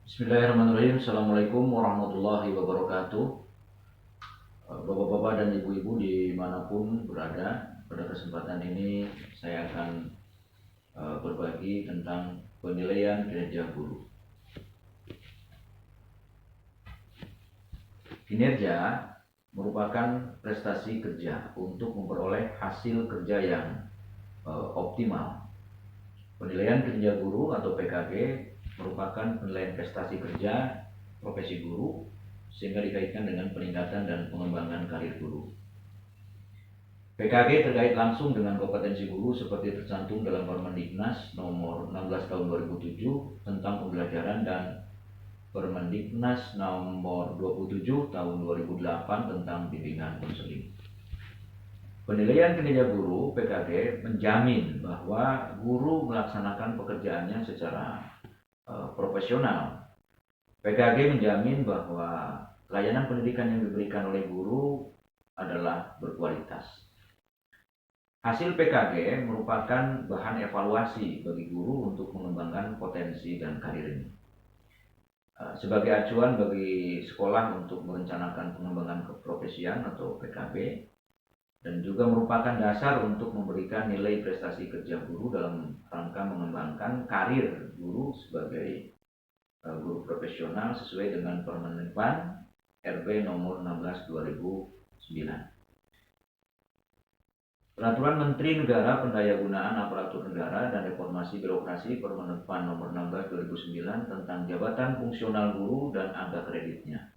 Bismillahirrahmanirrahim. Assalamualaikum warahmatullahi wabarakatuh. Bapak-bapak dan ibu-ibu dimanapun berada, pada kesempatan ini saya akan berbagi tentang penilaian kinerja guru. Kinerja merupakan prestasi kerja untuk memperoleh hasil kerja yang optimal. Penilaian kinerja guru atau PKG merupakan penilaian prestasi kerja profesi guru sehingga dikaitkan dengan peningkatan dan pengembangan karir guru. PKG terkait langsung dengan kompetensi guru seperti tercantum dalam Permendiknas nomor 16 tahun 2007 tentang pembelajaran dan Permendiknas nomor 27 tahun 2008 tentang bimbingan konseling. Penilaian kinerja guru PKG menjamin bahwa guru melaksanakan pekerjaannya secara profesional. PKG menjamin bahwa layanan pendidikan yang diberikan oleh guru adalah berkualitas. Hasil PKG merupakan bahan evaluasi bagi guru untuk mengembangkan potensi dan karirnya. Sebagai acuan bagi sekolah untuk merencanakan pengembangan keprofesian atau PKB, dan juga merupakan dasar untuk memberikan nilai prestasi kerja guru dalam rangka mengembangkan karir guru sebagai guru profesional sesuai dengan Permenpan RB nomor 16 2009. Peraturan Menteri Negara Pendayagunaan Aparatur Negara dan Reformasi Birokrasi Permenpan nomor 16 2009 tentang jabatan fungsional guru dan angka kreditnya.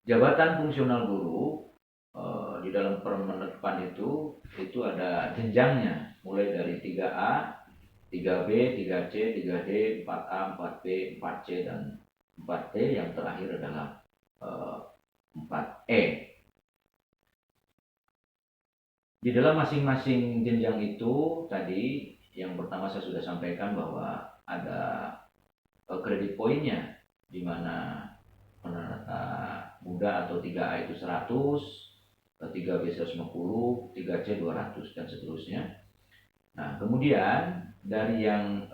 Jabatan fungsional guru di dalam Permenpan itu ada jenjangnya, mulai dari 3A, 3B, 3C, 3D, 4A, 4B, 4C, dan 4T, yang terakhir adalah 4E. Di dalam masing-masing jenjang itu tadi yang pertama saya sudah sampaikan bahwa ada kredit poinnya, di mana penerata muda atau 3A itu 100, 3B 150, 3C 200, dan seterusnya. Nah, kemudian dari yang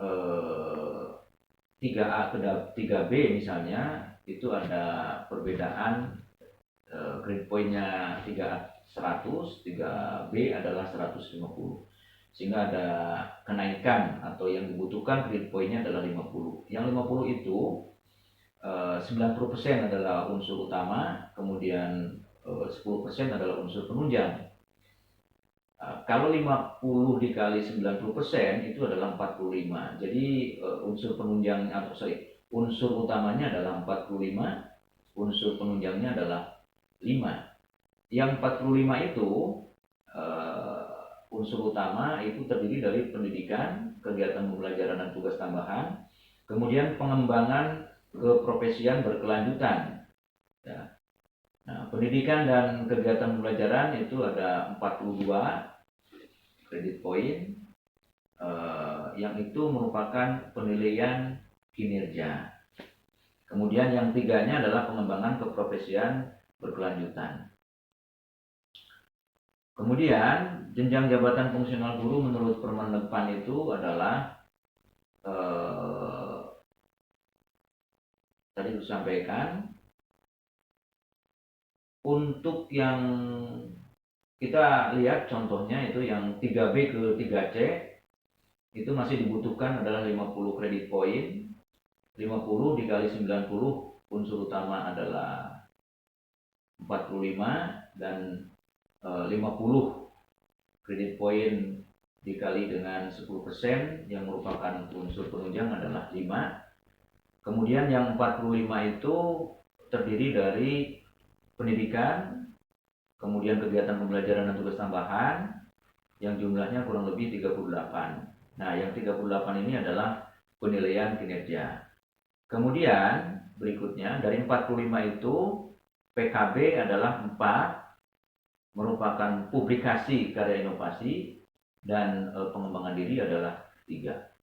3A ke 3B misalnya, itu ada perbedaan kredit poinnya 3A 100, 3B adalah 150. Sehingga ada kenaikan atau yang dibutuhkan kredit poinnya adalah 50. Yang 50 itu 90% adalah unsur utama, kemudian 10% adalah unsur penunjang. Kalau 50 dikali 90% itu adalah 45. Jadi unsur penunjang unsur utamanya adalah 45, unsur penunjangnya adalah 5. Yang 45 itu unsur utama itu terdiri dari pendidikan, kegiatan pembelajaran dan tugas tambahan, kemudian pengembangan keprofesian berkelanjutan. Ya. Nah, pendidikan dan kegiatan pembelajaran itu ada 42 kredit poin, yang itu merupakan penilaian kinerja. Kemudian yang tiganya adalah pengembangan keprofesian berkelanjutan. Kemudian jenjang jabatan fungsional guru menurut Permenpan itu adalah tadi disampaikan, untuk yang kita lihat contohnya itu yang 3B ke 3C itu masih dibutuhkan adalah 50 kredit poin. 50 dikali 90, unsur utama adalah 45, dan 50 kredit poin dikali dengan 10% yang merupakan unsur penunjang adalah 5. Kemudian yang 45 itu terdiri dari pendidikan, kemudian kegiatan pembelajaran dan tugas tambahan yang jumlahnya kurang lebih 38. Nah, yang 38 ini adalah penilaian kinerja. Kemudian berikutnya dari 45 itu PKB adalah 4, merupakan publikasi karya inovasi, dan pengembangan diri adalah 3.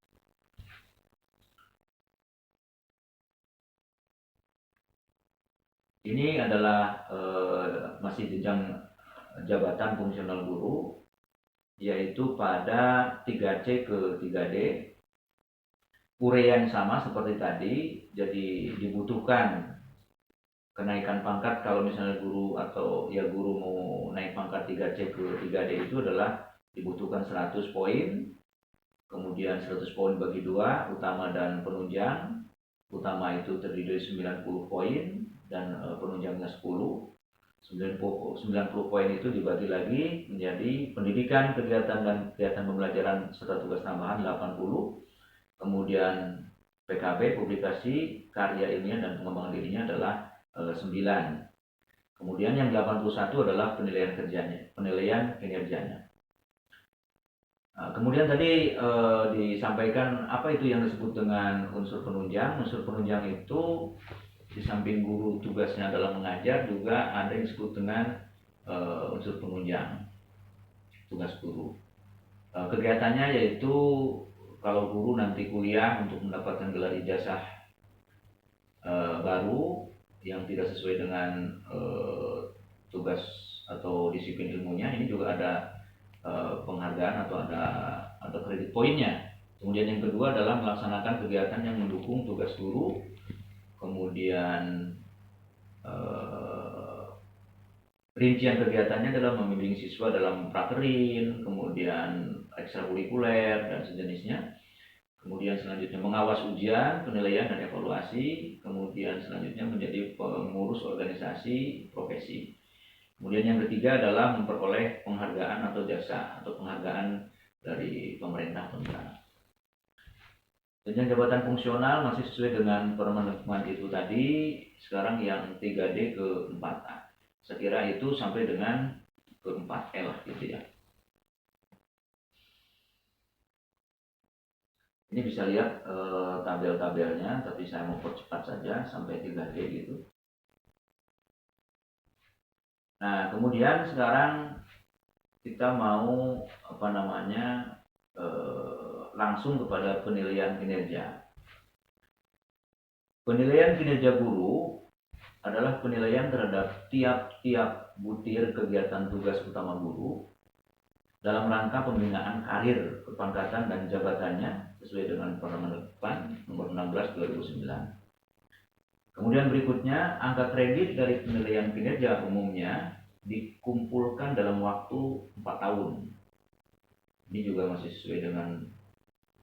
Ini adalah masih jenjang jabatan fungsional guru, yaitu pada 3C ke 3D. urean sama seperti tadi, jadi dibutuhkan kenaikan pangkat kalau misalnya guru atau ya guru mau naik pangkat 3C ke 3D itu adalah dibutuhkan 100 poin, kemudian 100 poin bagi dua, utama dan penunjang. Utama itu terdiri dari 90 poin dan penunjangnya 10. 90 poin itu dibagi lagi menjadi pendidikan, kegiatan dan kegiatan pembelajaran serta tugas tambahan 80. Kemudian PKB, publikasi, karya ilmiah dan pengembangan dirinya adalah 9. Kemudian yang 81 adalah penilaian kerjanya, penilaian kinerjanya. Kemudian tadi disampaikan apa itu yang disebut dengan unsur penunjang. Unsur penunjang itu di samping guru tugasnya adalah mengajar, juga ada yang disebut dengan unsur penunjang, tugas guru. Kegiatannya yaitu kalau guru nanti kuliah untuk mendapatkan gelar ijazah baru yang tidak sesuai dengan tugas atau disiplin ilmunya, ini juga ada penghargaan atau ada kredit poinnya. Kemudian yang kedua adalah melaksanakan kegiatan yang mendukung tugas guru. Kemudian rincian kegiatannya adalah membimbing siswa dalam prakerin, kemudian ekstrakurikuler dan sejenisnya. Kemudian selanjutnya mengawas ujian, penilaian dan evaluasi. Kemudian selanjutnya menjadi pengurus organisasi profesi. Kemudian yang ketiga adalah memperoleh penghargaan atau jasa atau penghargaan dari pemerintah tempat. Jenjang jabatan fungsional masih sesuai dengan Permen itu tadi, sekarang yang 3D ke 4A. Saya kira itu sampai dengan ke 4E lah gitu ya. Ini bisa lihat tabel-tabelnya, tapi saya mau percepat saja sampai 3D gitu. Nah, kemudian sekarang kita mau langsung kepada penilaian kinerja. Penilaian kinerja guru adalah penilaian terhadap tiap-tiap butir kegiatan tugas utama guru dalam rangka pembinaan karir, kepangkatan dan jabatannya sesuai dengan Permen nomor 16 2009. Kemudian berikutnya, angka kredit dari penilaian kinerja umumnya dikumpulkan dalam waktu 4 tahun. Ini juga masih sesuai dengan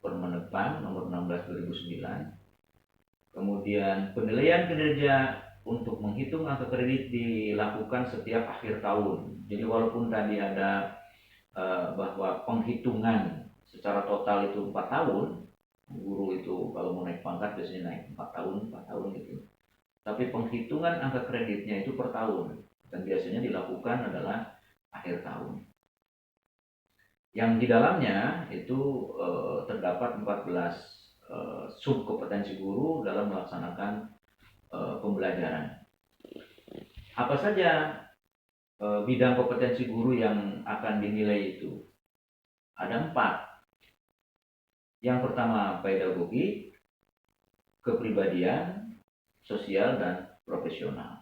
Permen nomor 16 2009. Kemudian penilaian kinerja untuk menghitung angka kredit dilakukan setiap akhir tahun. Jadi walaupun tadi ada bahwa penghitungan secara total itu 4 tahun, guru itu kalau mau naik pangkat biasanya naik 4 tahun gitu. Tapi penghitungan angka kreditnya itu per tahun dan biasanya dilakukan adalah akhir tahun. Yang di dalamnya itu terdapat 14 subkompetensi guru dalam melaksanakan pembelajaran. Apa saja bidang kompetensi guru yang akan dinilai itu? Ada 4. Yang pertama pedagogi, kepribadian, sosial, dan profesional.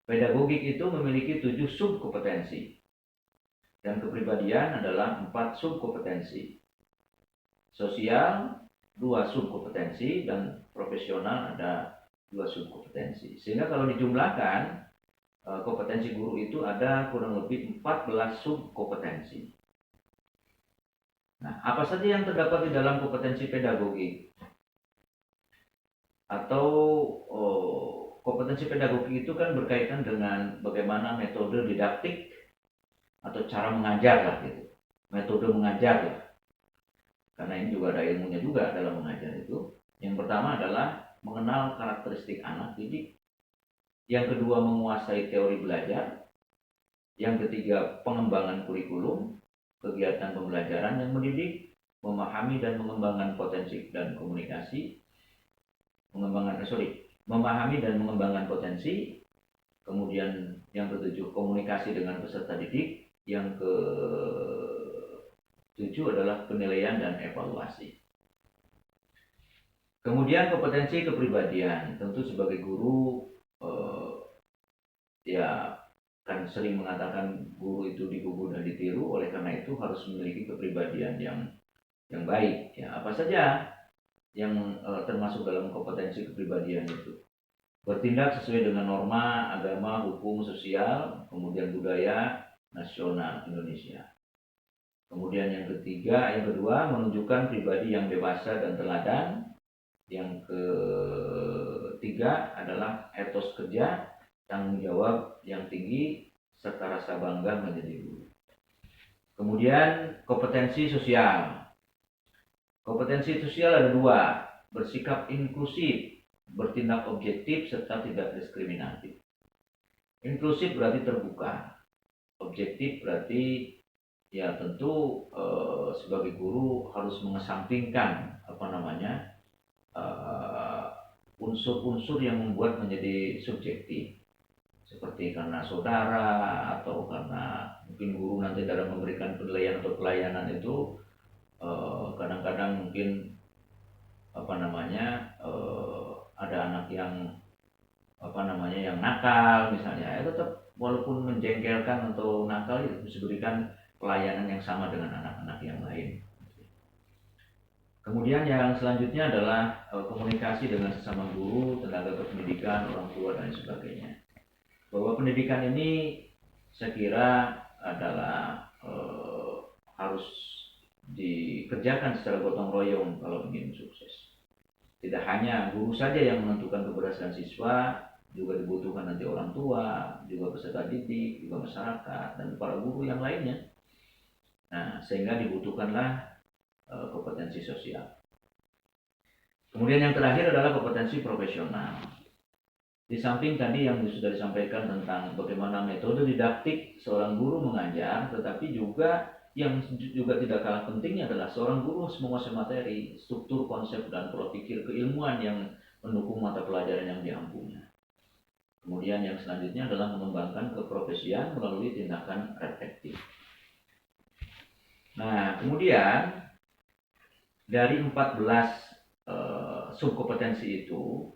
Pedagogik itu memiliki 7 subkompetensi dan kepribadian adalah 4 subkompetensi. Sosial 2 subkompetensi dan profesional ada 2 subkompetensi. Sehingga kalau dijumlahkan kompetensi guru itu ada kurang lebih 14 subkompetensi. Nah, apa saja yang terdapat di dalam kompetensi pedagogik? Atau kompetensi pedagogik itu kan berkaitan dengan bagaimana metode didaktik atau cara mengajar lah gitu, metode mengajar lah, karena ini juga ada ilmunya juga dalam mengajar itu. Yang pertama adalah mengenal karakteristik anak didik, yang kedua menguasai teori belajar, yang ketiga pengembangan kurikulum, kegiatan pembelajaran yang mendidik, memahami dan mengembangkan potensi dan komunikasi, memahami dan mengembangkan potensi. Kemudian yang ketujuh komunikasi dengan peserta didik, yang ketujuh adalah penilaian dan evaluasi. Kemudian kompetensi kepribadian, tentu sebagai guru ya kan sering mengatakan guru itu digugu dan ditiru, oleh karena itu harus memiliki kepribadian yang baik. Ya, apa saja yang termasuk dalam kompetensi kepribadian itu. Bertindak sesuai dengan norma agama, hukum, sosial, kemudian budaya nasional Indonesia. Kemudian yang kedua, menunjukkan pribadi yang dewasa dan teladan. Yang ketiga adalah etos kerja, tanggung jawab yang tinggi, serta rasa bangga menjadi guru. Kemudian kompetensi sosial. Kompetensi sosial ada dua, bersikap inklusif, bertindak objektif, serta tidak diskriminatif. Inklusif berarti terbuka, objektif berarti ya tentu sebagai guru harus mengesampingkan unsur-unsur yang membuat menjadi subjektif, seperti karena saudara atau karena mungkin guru nanti dalam memberikan penilaian atau pelayanan itu kadang-kadang mungkin ada anak yang yang nakal misalnya, tetap walaupun menjengkelkan atau nakal itu harus diberikan pelayanan yang sama dengan anak-anak yang lain. Kemudian yang selanjutnya adalah komunikasi dengan sesama guru, tenaga kependidikan, orang tua, dan sebagainya. Bahwa pendidikan ini saya kira adalah harus dikerjakan secara gotong royong kalau ingin sukses. Tidak hanya guru saja yang menentukan keberhasilan siswa, juga dibutuhkan nanti orang tua, juga peserta didik, juga masyarakat, dan para guru yang lainnya. Nah, sehingga dibutuhkanlah kompetensi sosial. Kemudian yang terakhir adalah kompetensi profesional. Di samping tadi yang sudah disampaikan tentang bagaimana metode didaktik seorang guru mengajar, tetapi juga yang juga tidak kalah pentingnya adalah seorang guru harus menguasai materi, struktur, konsep, dan pola pikir keilmuan yang mendukung mata pelajaran yang diampunya. Kemudian yang selanjutnya adalah mengembangkan keprofesian melalui tindakan reflektif. Nah, kemudian dari 14 subkompetensi itu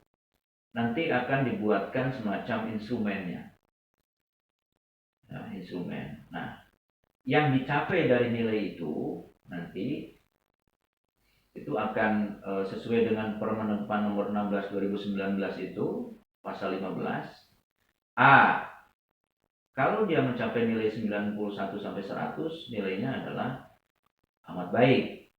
nanti akan dibuatkan semacam instrumennya. Nah, instrumen. Nah, yang dicapai dari nilai itu nanti itu akan sesuai dengan Permen nomor 16 2019 itu pasal 15. A. Kalau dia mencapai nilai 91 sampai 100, nilainya adalah amat baik.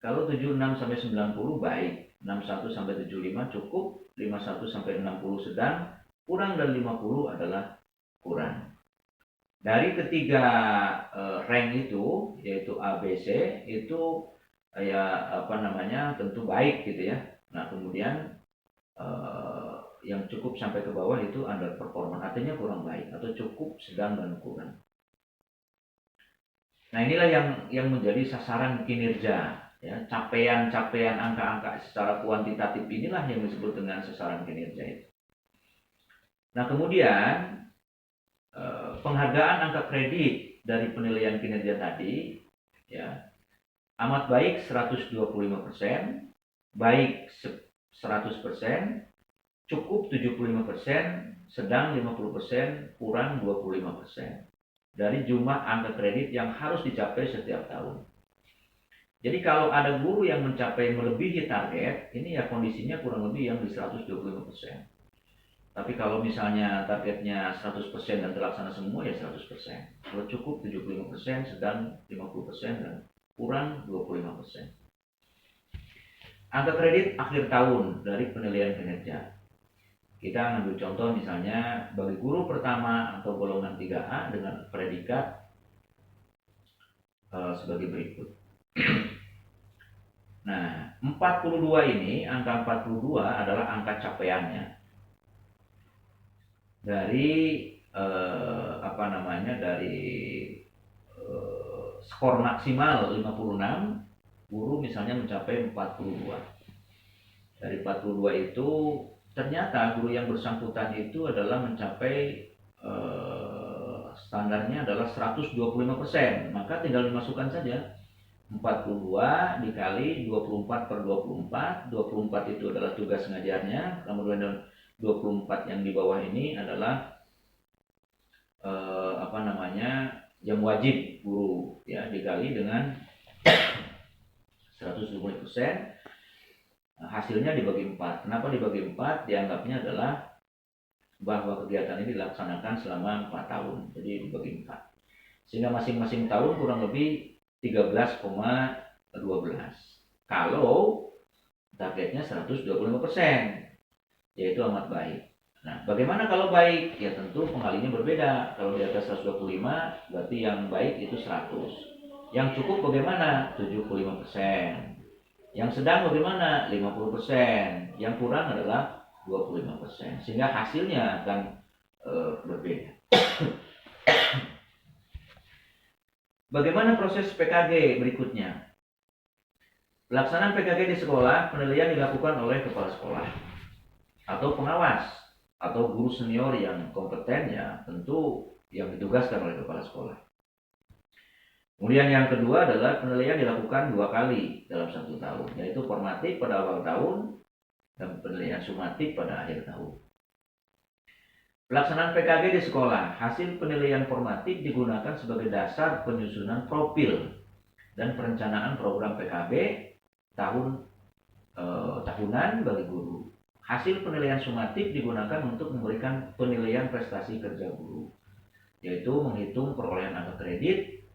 Kalau 76 sampai 90 baik, 61 sampai 75 cukup, 51 sampai 60 sedang, kurang, dan 50 adalah kurang. Dari ketiga rank itu, yaitu A, B, C, itu tentu baik gitu ya. Nah, kemudian yang cukup sampai ke bawah itu underperformance, artinya kurang baik, atau cukup, sedang, dan kurang. Nah, inilah yang menjadi sasaran kinerja. Ya, capaian angka-angka secara kuantitatif inilah yang disebut dengan sasaran kinerja itu. Nah, kemudian penghargaan angka kredit dari penilaian kinerja tadi, ya, amat baik 125%, baik 100%, cukup 75%, sedang 50%, kurang 25% dari jumlah angka kredit yang harus dicapai setiap tahun. Jadi kalau ada guru yang mencapai melebihi target, ini ya kondisinya kurang lebih yang di 125%. Tapi kalau misalnya targetnya 100% dan terlaksana semua, ya 100%. Kalau cukup 75%, sedang 50%, dan kurang 25%. Angka kredit akhir tahun dari penilaian kinerja. Kita ambil contoh misalnya bagi guru pertama atau golongan 3A dengan predikat sebagai berikut. Nah, 42 ini, angka 42 adalah angka capaiannya. Dari skor maksimal 56, guru misalnya mencapai 42. Dari 42 itu ternyata guru yang bersangkutan itu adalah mencapai standarnya adalah 125%, maka tinggal dimasukkan saja 42 dikali 24 per 24. 24 itu adalah tugas ngajarnya, kemudian 24 yang di bawah ini adalah jam wajib guru, ya, dikali dengan 120%, hasilnya dibagi 4. Kenapa dibagi 4? Dianggapnya adalah bahwa kegiatan ini dilaksanakan selama 4 tahun. Jadi dibagi 4. Sehingga masing-masing tahun kurang lebih 13,12. Kalau targetnya 125%, yaitu amat baik. Nah, bagaimana kalau baik? Ya tentu pengalinya berbeda. Kalau di atas 125, berarti yang baik itu 100. Yang cukup bagaimana? 75%. Yang sedang bagaimana? 50%. Yang kurang adalah 25%. Sehingga hasilnya akan berbeda. Bagaimana proses PKG berikutnya? Pelaksanaan PKG di sekolah, penilaian dilakukan oleh kepala sekolah atau pengawas atau guru senior yang kompeten, ya tentu yang ditugaskan oleh kepala sekolah. Kemudian yang kedua adalah penilaian dilakukan 2 kali dalam 1 tahun, yaitu formatif pada awal tahun dan penilaian sumatif pada akhir tahun. Pelaksanaan PKG di sekolah, hasil penilaian formatif digunakan sebagai dasar penyusunan profil dan perencanaan program PKB tahunan bagi guru. Hasil penilaian sumatif digunakan untuk memberikan penilaian prestasi kerja guru, yaitu menghitung perolehan angka kredit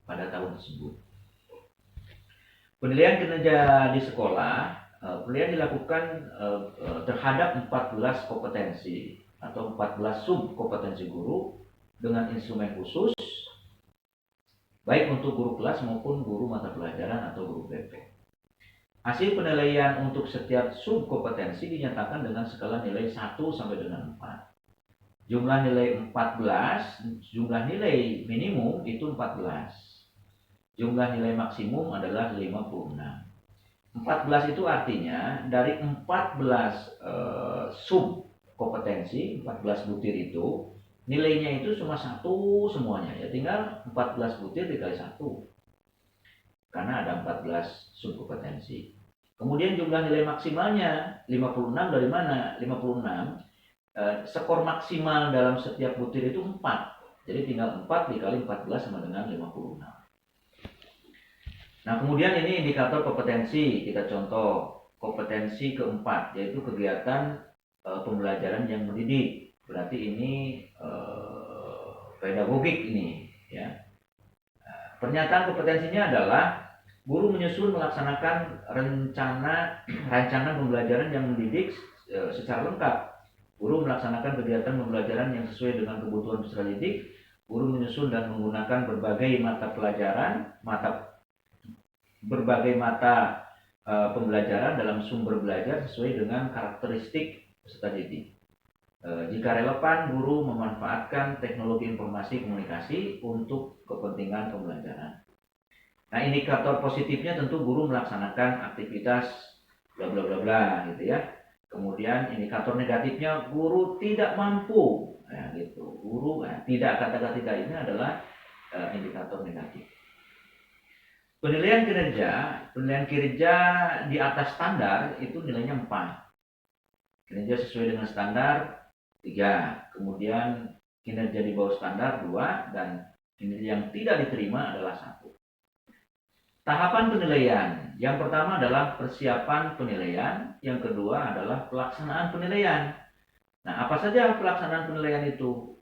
pada tahun tersebut. Penilaian kinerja di sekolah, penilaian dilakukan terhadap 14 kompetensi atau 14 sub kompetensi guru dengan instrumen khusus, baik untuk guru kelas maupun guru mata pelajaran atau guru BP. Hasil penilaian untuk setiap subkompetensi dinyatakan dengan skala nilai 1 sampai dengan 4. Jumlah nilai 14, jumlah nilai minimum itu 14. Jumlah nilai maksimum adalah 56. 14 itu artinya dari 14 subkompetensi, 14 butir itu, nilainya itu cuma 1 semuanya. Ya tinggal 14 butir dikali 1. Karena ada 14 subkompetensi. Kemudian jumlah nilai maksimalnya 56 dari mana? 56 skor maksimal dalam setiap butir itu 4. Jadi tinggal 4 dikali 14 sama dengan 56. Nah, kemudian ini indikator kompetensi. Kita contoh kompetensi keempat, yaitu kegiatan pembelajaran yang mendidik. Berarti ini pedagogik ini, ya. Pernyataan kompetensinya adalah guru menyusun melaksanakan rancangan pembelajaran yang mendidik secara lengkap. Guru melaksanakan kegiatan pembelajaran yang sesuai dengan kebutuhan peserta didik. Guru menyusun dan menggunakan berbagai mata pembelajaran dalam sumber belajar sesuai dengan karakteristik peserta didik. Jika relevan, guru memanfaatkan teknologi informasi komunikasi untuk kepentingan pembelajaran. Nah, indikator positifnya tentu guru melaksanakan aktivitas bla bla bla bla gitu ya. Kemudian indikator negatifnya guru tidak mampu, ya gitu. Guru tidak, kata-kata tidak ini adalah indikator negatif. Penilaian kinerja di atas standar itu nilainya 4. Kinerja sesuai dengan standar 3. Kemudian kinerja di bawah standar 2, dan kinerja yang tidak diterima adalah 1. Tahapan penilaian. Yang pertama adalah persiapan penilaian, yang kedua adalah pelaksanaan penilaian. Nah, apa saja pelaksanaan penilaian itu?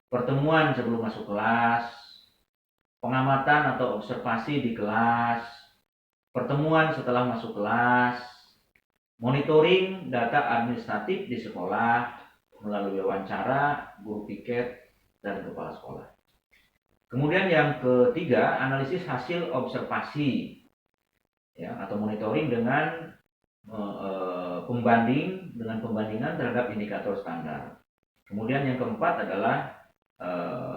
Pertemuan sebelum masuk kelas, pengamatan atau observasi di kelas, pertemuan setelah masuk kelas, monitoring data administratif di sekolah melalui wawancara, guru piket, dan kepala sekolah. Kemudian yang ketiga, analisis hasil observasi, ya, atau monitoring dengan pembandingan terhadap indikator standar. Kemudian yang keempat adalah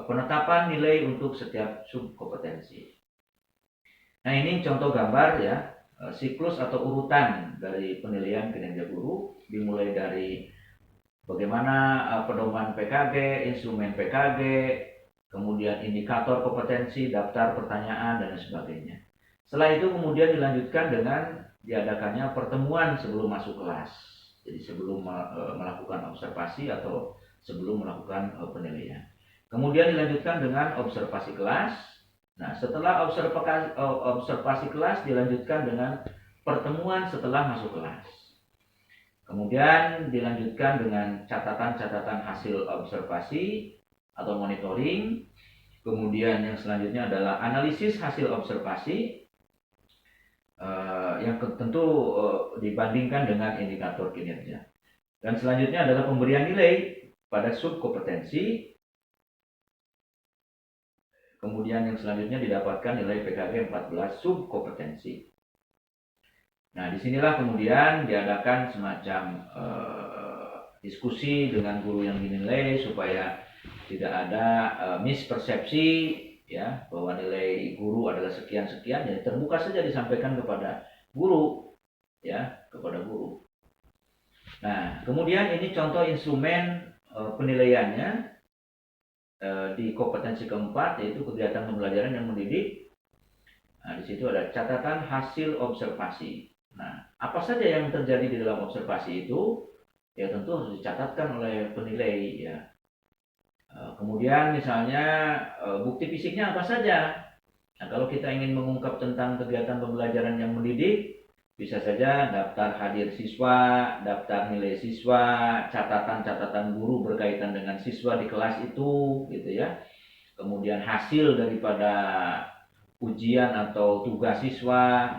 penetapan nilai untuk setiap subkompetensi. Nah, ini contoh gambar ya, siklus atau urutan dari penilaian kinerja guru, dimulai dari bagaimana pedoman PKG, instrumen PKG, kemudian indikator kompetensi, daftar pertanyaan, dan sebagainya. Setelah itu kemudian dilanjutkan dengan diadakannya pertemuan sebelum masuk kelas. Jadi sebelum melakukan observasi atau sebelum melakukan penilaian. Kemudian dilanjutkan dengan observasi kelas. Nah, setelah observasi kelas dilanjutkan dengan pertemuan setelah masuk kelas. Kemudian dilanjutkan dengan catatan-catatan hasil observasi atau monitoring. Kemudian yang selanjutnya adalah analisis hasil observasi yang tentu dibandingkan dengan indikator kinerja. Dan selanjutnya adalah pemberian nilai pada subkompetensi. Kemudian yang selanjutnya didapatkan nilai PKG 14 subkompetensi. Nah, disinilah kemudian diadakan semacam diskusi dengan guru yang dinilai supaya tidak ada mispersepsi ya, bahwa nilai guru adalah sekian-sekian. Jadi terbuka saja disampaikan kepada guru ya, kepada guru. Nah, kemudian ini contoh instrumen penilaiannya di kompetensi keempat, yaitu kegiatan pembelajaran yang mendidik. Nah, di situ ada catatan hasil observasi. Nah, apa saja yang terjadi di dalam observasi itu, ya tentu harus dicatatkan oleh penilai ya. Kemudian misalnya bukti fisiknya apa saja. Nah, kalau kita ingin mengungkap tentang kegiatan pembelajaran yang mendidik, bisa saja daftar hadir siswa, daftar nilai siswa, catatan-catatan guru berkaitan dengan siswa di kelas itu, gitu ya. Kemudian hasil daripada ujian atau tugas siswa.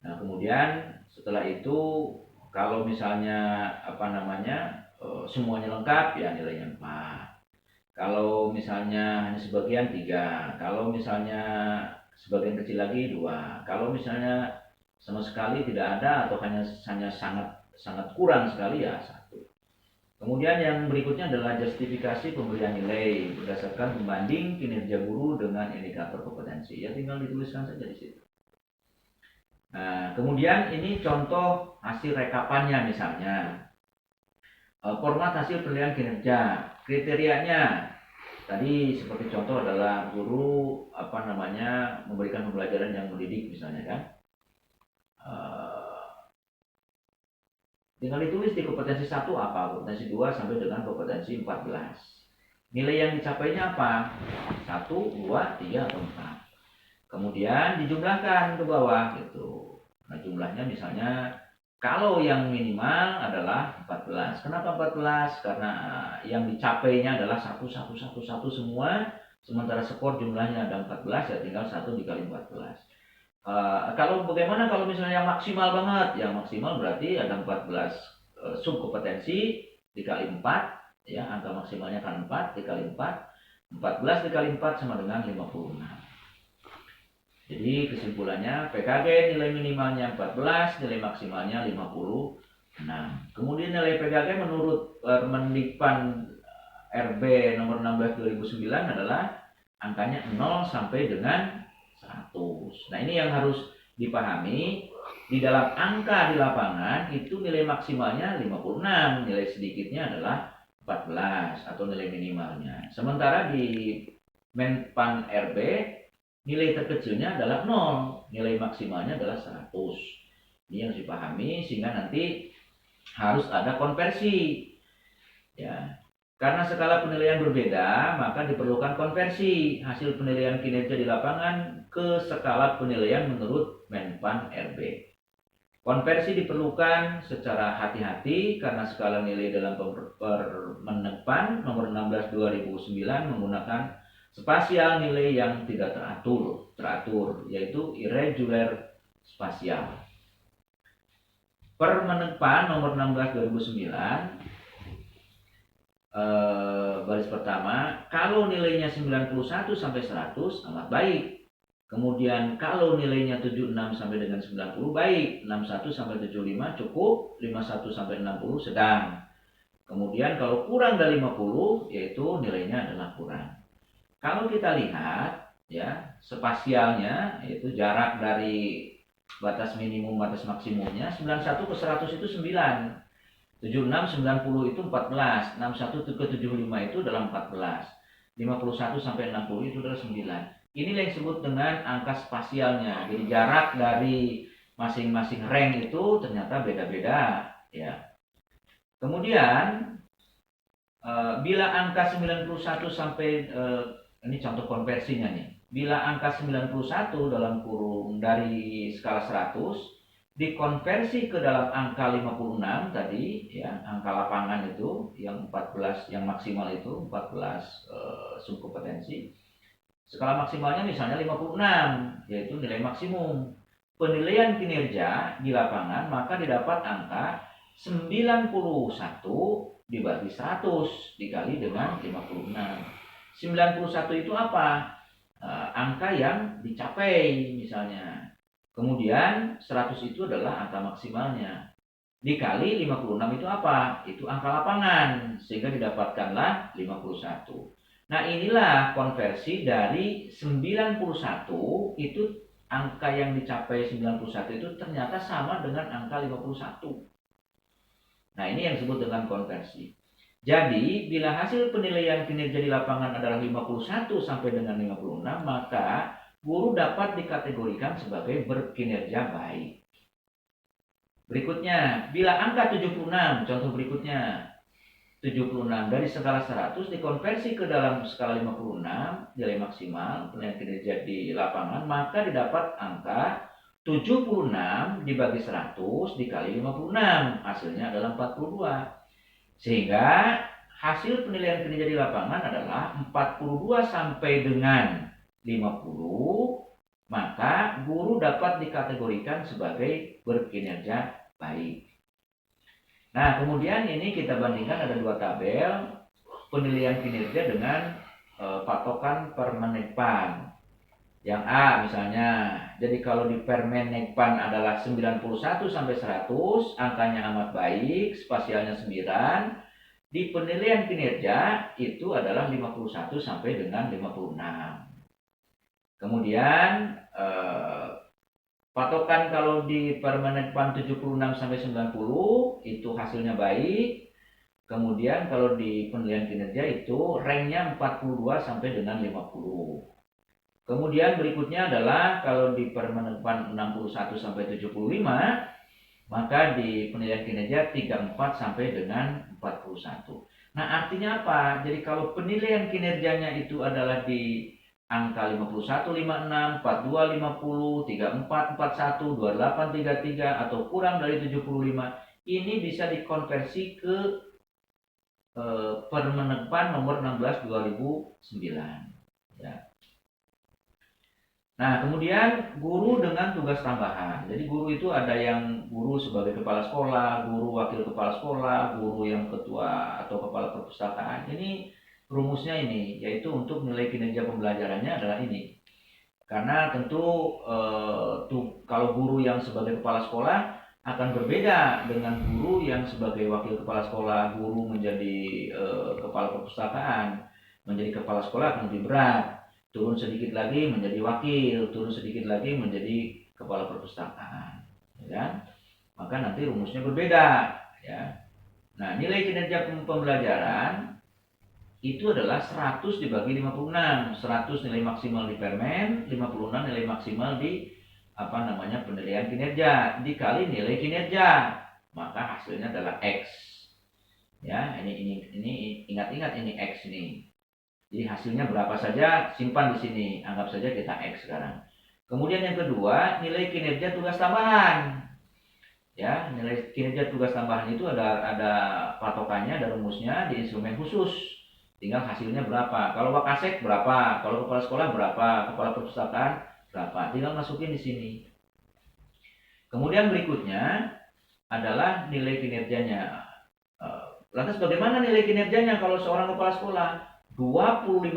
Nah, kemudian setelah itu kalau misalnya semuanya lengkap ya nilainya 4. Kalau misalnya hanya sebagian 3, kalau misalnya sebagian kecil lagi 2, kalau misalnya sama sekali tidak ada atau hanya sangat kurang sekali ya 1. Kemudian yang berikutnya adalah justifikasi pemberian nilai berdasarkan pembanding kinerja guru dengan indikator kompetensi. Ya tinggal dituliskan saja di situ. Nah, kemudian ini contoh hasil rekapannya misalnya. Format hasil penilaian kinerja, kriterianya tadi seperti contoh adalah guru memberikan pembelajaran yang mendidik misalnya kan. Tinggal ditulis di kompetensi 1 apa, kompetensi 2 sampai dengan kompetensi 14. Nilai yang dicapainya apa? 1, 2, 3 atau 4. Kemudian dijumlahkan ke bawah gitu. Nah, jumlahnya misalnya kalau yang minimal adalah 14. Kenapa 14? Karena yang dicapainya adalah 1 semua, sementara skor jumlahnya ada 14 ya tinggal 1 dikali 14. Kalau bagaimana kalau misalnya yang maksimal banget? Yang maksimal berarti ada 14 subkompetensi dikali 4 ya, angka maksimalnya kan 4 dikali 4. 14 dikali 4 sama dengan 56. Jadi kesimpulannya PKG nilai minimalnya 14, nilai maksimalnya 56. Kemudian nilai PKG menurut Permendikpan RB nomor 16 2009 adalah angkanya 0 sampai dengan 100. Nah, ini yang harus dipahami, di dalam angka di lapangan itu nilai maksimalnya 56, nilai sedikitnya adalah 14 atau nilai minimalnya. Sementara di Menpan RB nilai terkecilnya adalah 0, nilai maksimalnya adalah 100. Ini yang dipahami sehingga nanti harus ada konversi. Ya. Karena skala penilaian berbeda, maka diperlukan konversi hasil penilaian kinerja di lapangan ke skala penilaian menurut Menpan RB. Konversi diperlukan secara hati-hati karena skala nilai dalam Permenpan nomor 16 2009 menggunakan spasial nilai yang tidak teratur, yaitu irregular spasial. Permenpan nomor 16 2009 baris pertama, kalau nilainya 91 sampai 100 amat baik. Kemudian kalau nilainya 76 sampai dengan 90 baik, 61 sampai 75 cukup, 51 sampai 60 sedang. Kemudian kalau kurang dari 50 yaitu nilainya adalah kurang. Kalau kita lihat ya, spasialnya yaitu jarak dari batas minimum batas maksimumnya 91 ke 100 itu 9. 76, 90 itu 14, 61 ke 75 itu dalam 14, 51 sampai 60 itu adalah 9. Inilah yang disebut dengan angka spasialnya. Jadi jarak dari masing-masing rank itu ternyata beda-beda ya. Kemudian bila angka 91 sampai ini contoh konversinya nih. Bila angka 91 dalam kurung dari skala 100 dikonversi ke dalam angka 56 tadi ya, angka lapangan itu yang 14, yang maksimal itu 14 subkompetensi. Skala maksimalnya misalnya 56, yaitu nilai maksimum. Penilaian kinerja di lapangan maka didapat angka 91 dibagi 100 dikali dengan 56. 91 itu apa? Angka yang dicapai misalnya. Kemudian 100 itu adalah angka maksimalnya. Dikali 56 itu apa? Itu angka lapangan, sehingga didapatkanlah 51. Nah, inilah konversi dari 91 itu, angka yang dicapai 91 itu ternyata sama dengan angka 51. Nah, ini yang disebut dengan konversi. Jadi, bila hasil penilaian kinerja di lapangan adalah 51 sampai dengan 56, maka guru dapat dikategorikan sebagai berkinerja baik. Berikutnya, bila angka 76, contoh berikutnya, 76 dari skala 100 dikonversi ke dalam skala 56, nilai maksimal penilaian kinerja di lapangan, maka didapat angka 76 dibagi 100 dikali 56, hasilnya adalah 42. Sehingga hasil penilaian kinerja di lapangan adalah 42 sampai dengan 50, maka guru dapat dikategorikan sebagai berkinerja baik. Nah, kemudian ini kita bandingkan, ada dua tabel penilaian kinerja dengan patokan Permenekpan. Yang A misalnya, jadi kalau di Permenekpan adalah 91 sampai 100, angkanya amat baik, spasialnya 9. Di penilaian kinerja itu adalah 51 sampai dengan 56. Kemudian patokan kalau di Permenekpan 76 sampai 90 itu hasilnya baik. Kemudian kalau di penilaian kinerja itu ranknya 42 sampai dengan 50. Kemudian berikutnya adalah kalau di Permenekpan 61 sampai 75, maka di penilaian kinerja 34 sampai dengan 41. Nah, artinya apa? Jadi kalau penilaian kinerjanya itu adalah di angka 51, 56, 42, 50, 34, 41, 28, 33 atau kurang dari 75, ini bisa dikonversi ke Permenekpan nomor 16 2009 ya. Nah, kemudian guru dengan tugas tambahan. Jadi guru itu ada yang guru sebagai kepala sekolah, guru wakil kepala sekolah, guru yang ketua atau kepala perpustakaan. Ini rumusnya ini, yaitu untuk nilai kinerja pembelajarannya adalah ini. Karena tentu kalau guru yang sebagai kepala sekolah akan berbeda dengan guru yang sebagai wakil kepala sekolah. Guru menjadi kepala perpustakaan, menjadi kepala sekolah akan lebih berat. Turun sedikit lagi menjadi wakil, turun sedikit lagi menjadi kepala perpustakaan, ya. Maka nanti rumusnya berbeda, ya. Nah, nilai kinerja pembelajaran itu adalah 100 dibagi 56. 100 nilai maksimal di Permen, 56 nilai maksimal di penilaian kinerja dikali nilai kinerja, maka hasilnya adalah X. Ya, ini ingat-ingat ini X ini. Jadi hasilnya berapa saja simpan di sini, anggap saja kita X sekarang. Kemudian yang kedua, nilai kinerja tugas tambahan. Ya, nilai kinerja tugas tambahan itu ada patokannya, ada rumusnya di instrumen khusus. Tinggal hasilnya berapa. Kalau Wakasek berapa, kalau kepala sekolah berapa, kepala perpustakaan berapa. Tinggal masukin di sini. Kemudian berikutnya adalah nilai kinerjanya. Lantas bagaimana nilai kinerjanya kalau seorang kepala sekolah? 25%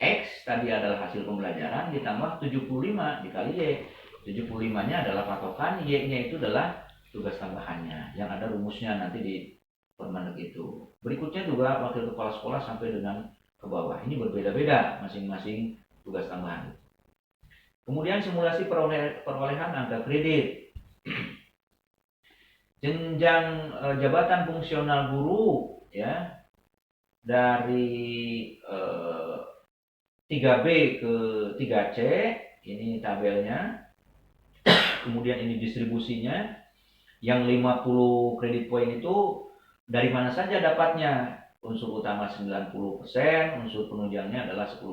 X tadi adalah hasil pembelajaran ditambah 75 dikali Y. 75-nya adalah patokan, Y-nya itu adalah tugas tambahannya yang ada rumusnya nanti di Permenek itu. Berikutnya juga wakil kepala sekolah sampai dengan ke bawah. Ini berbeda-beda masing-masing tugas tambahan. Kemudian simulasi perolehan angka kredit. Jenjang jabatan fungsional guru ya, dari 3B ke 3C, ini tabelnya. Kemudian ini distribusinya. Yang 50 kredit poin itu dari mana saja dapatnya? Unsur utama 90%, unsur penunjangnya adalah 10%.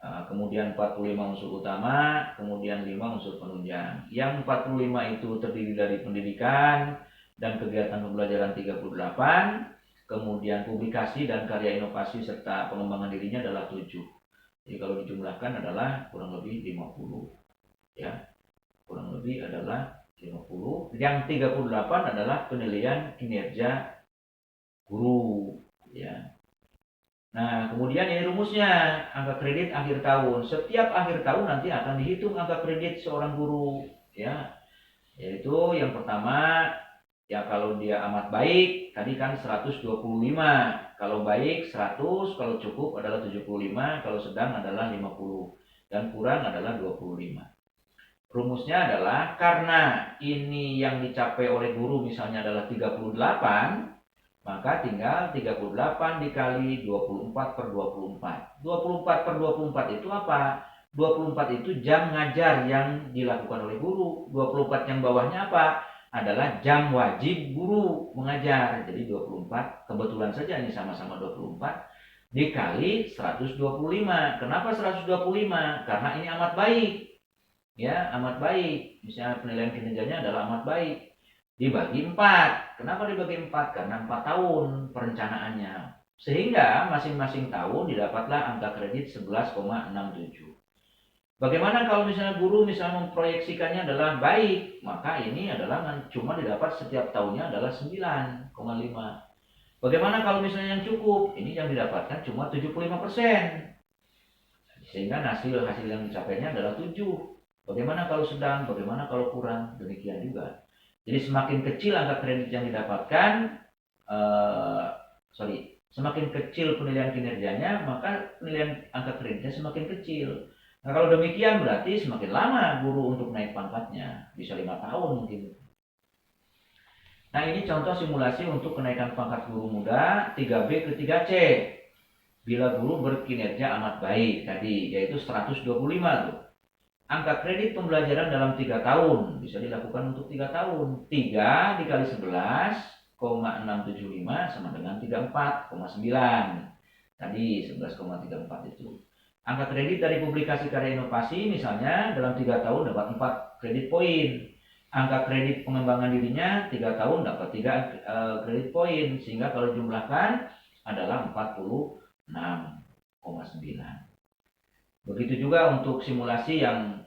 Kemudian 45 unsur utama, kemudian 5 unsur penunjang. Yang 45 itu terdiri dari pendidikan dan kegiatan pembelajaran 38, kemudian publikasi dan karya inovasi serta pengembangan dirinya adalah 7. Jadi kalau dijumlahkan adalah kurang lebih 50. Ya, kurang lebih adalah 50. Yang 38 adalah penilaian kinerja guru. Ya. Nah, kemudian ini rumusnya, angka kredit akhir tahun. Setiap akhir tahun nanti akan dihitung angka kredit seorang guru, ya. Yaitu yang pertama, ya kalau dia amat baik, tadi kan 125. Kalau baik 100, kalau cukup adalah 75, kalau sedang adalah 50, dan kurang adalah 25. Rumusnya adalah karena ini yang dicapai oleh guru misalnya adalah 38, maka tinggal 38 dikali 24 per 24. 24 per 24 itu apa? 24 itu jam ngajar yang dilakukan oleh guru. 24 yang bawahnya apa? Adalah jam wajib guru mengajar. Jadi 24, kebetulan saja ini sama-sama 24, dikali 125. Kenapa 125? Karena ini amat baik. Ya, amat baik. Misalnya penilaian kinerjanya adalah amat baik. Dibagi 4. Kenapa dibagi 4? Karena 4 tahun perencanaannya. Sehingga masing-masing tahun didapatlah angka kredit 11,67. Bagaimana kalau misalnya guru misalnya memproyeksikannya adalah baik, maka ini adalah cuma didapat setiap tahunnya adalah 9,5. Bagaimana kalau misalnya yang cukup? Ini yang didapatkan cuma 75%. Sehingga hasil yang dicapainya adalah 7. Bagaimana kalau sedang? Bagaimana kalau kurang? Demikian juga. Jadi semakin kecil angka kredit yang didapatkan, semakin kecil penilaian kinerjanya, maka penilaian angka kreditnya semakin kecil. Nah kalau demikian berarti semakin lama guru untuk naik pangkatnya, bisa 5 tahun mungkin. Nah ini contoh simulasi untuk kenaikan pangkat guru muda 3B ke 3C. Bila guru berkinerja amat baik tadi, yaitu 125 tuh. Angka kredit pembelajaran dalam 3 tahun bisa dilakukan untuk 3 tahun. 3 dikali 11,675 sama dengan 34,9. Tadi 11,34 itu. Angka kredit dari publikasi karya inovasi misalnya dalam 3 tahun dapat 4 kredit poin. Angka kredit pengembangan dirinya 3 tahun dapat 3 kredit poin. Sehingga kalau jumlahkan adalah 46,9. Begitu juga untuk simulasi yang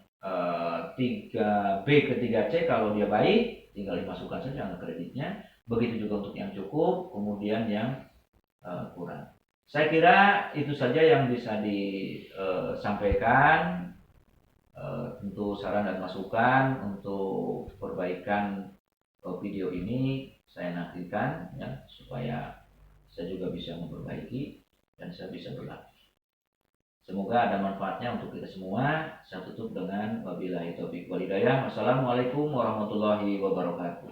3B ke 3C, kalau dia baik tinggal dimasukkan saja angka kreditnya. Begitu juga untuk yang cukup, kemudian yang kurang. Saya kira itu saja yang bisa disampaikan. Tentu saran dan masukan untuk perbaikan video ini saya nantikan ya, supaya saya juga bisa memperbaiki dan saya bisa berlatih. Semoga ada manfaatnya untuk kita semua. Saya tutup dengan wabillahi taufiq wal hidayah. Wassalamualaikum warahmatullahi wabarakatuh.